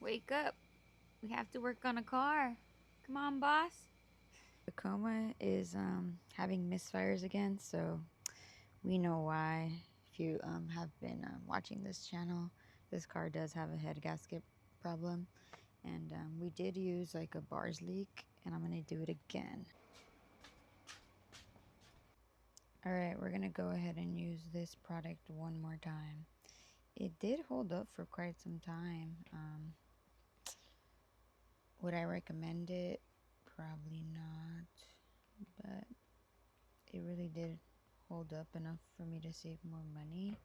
Wake up. We have to work on a car. Come on, boss. Tacoma is having misfires again, so we know why. If you have been watching this channel, this car does have a head gasket problem, and we did use like a bars leak, and I'm gonna do it again. Alright, we're gonna go ahead and use this product one more time. It did hold up for quite some time. Would I recommend it? Probably not, but it really did hold up enough for me to save more money.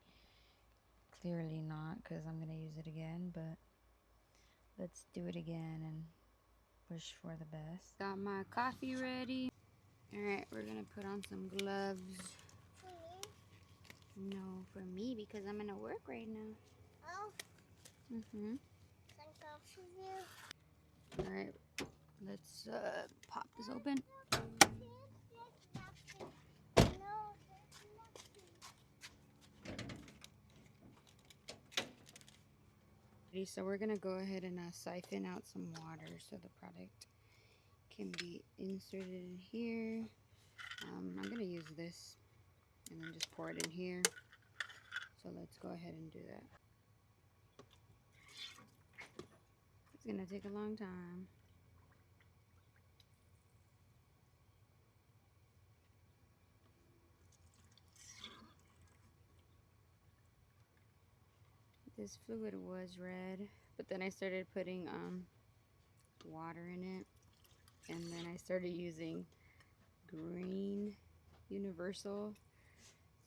Clearly not, because I'm gonna use it again, but let's do it again and wish for the best. Got my coffee ready. Alright, we're gonna put on some gloves. For me? No, for me, because I'm gonna work right now. Oh. Mm-hmm. Some gloves for you. Alright, let's pop this open. So we're gonna go ahead and siphon out some water so the product can be inserted in here. I'm gonna use this and then just pour it in here. So let's go ahead and do that. It's gonna take a long time. This fluid was red, but then I started putting water in it, and then I started using green universal,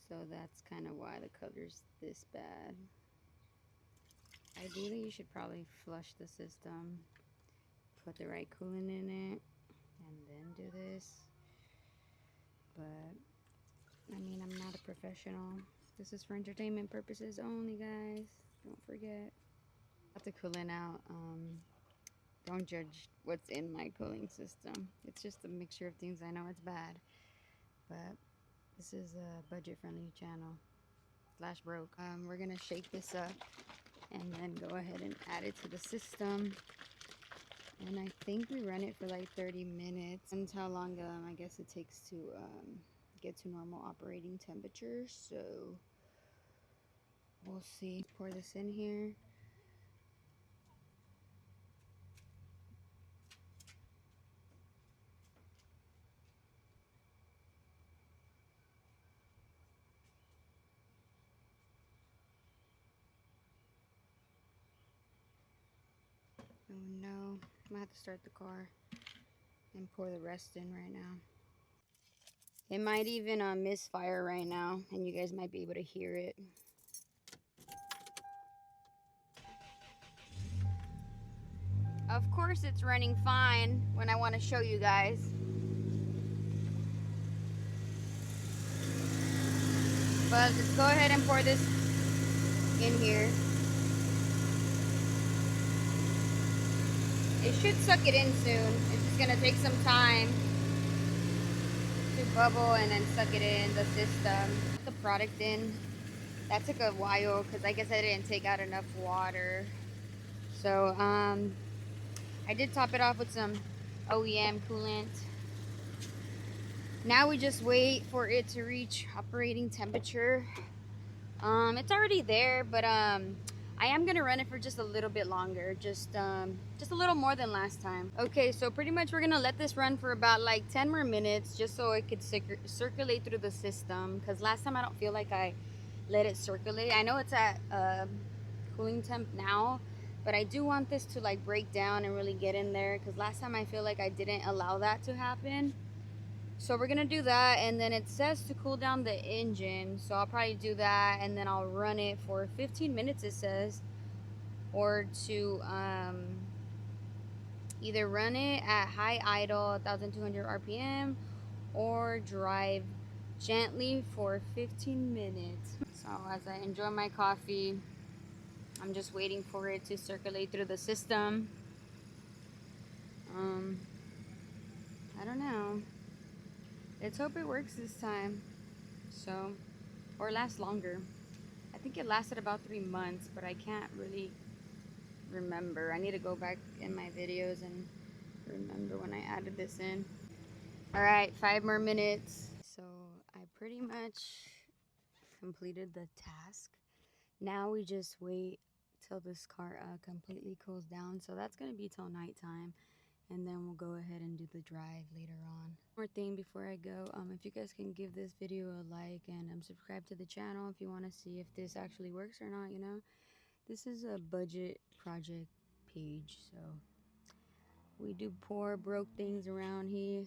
so that's kind of why the color's this bad. Ideally, you should probably flush the system, put the right coolant in it, and then do this. But I mean, I'm not a professional. This is for entertainment purposes only, guys. Don't forget. Got the coolant out. Don't judge what's in my cooling system. It's just a mixture of things. I know it's bad, but this is a budget-friendly channel. Slash broke. We're gonna shake this up and then go ahead and add it to the system. And I think we run it for like 30 minutes. And how long I guess it takes to get to normal operating temperature. So we'll see. Pour this in here. Oh no, I'm gonna have to start the car and pour the rest in right now. It might even misfire right now, and you guys might be able to hear it. Of course it's running fine when I want to show you guys. But let's go ahead and pour this in here. It should suck it in soon. It's just gonna take some time to bubble and then suck it in the system. Put the product in. That took a while because I guess I didn't take out enough water. So I did top it off with some OEM coolant. Now we just wait for it to reach operating temperature. It's already there, but I am gonna run it for just a little bit longer, just a little more than last time. Okay, so pretty much we're gonna let this run for about like 10 more minutes, just so it could circulate through the system. Because last time I don't feel like I let it circulate. I know it's at cooling temp now, but I do want this to like break down and really get in there. Because last time I feel like I didn't allow that to happen. So we're gonna do that, and then it says to cool down the engine, so I'll probably do that, and then I'll run it for 15 minutes, it says, or to either run it at high idle 1200 RPM or drive gently for 15 minutes. So as I enjoy my coffee, I'm just waiting for it to circulate through the system. I don't know. Let's hope it works this time. So, or lasts longer. I think it lasted about 3 months, but I can't really remember. I need to go back in my videos and remember when I added this in. All right, 5 more minutes. So I pretty much completed the task. Now we just wait till this car completely cools down. So that's gonna be till nighttime, and then we'll go ahead and do the drive later on. One more thing before I go, if you guys can give this video a like and subscribe to the channel if you want to see if this actually works or not. You know, this is a budget project page, so we do poor broke things around here.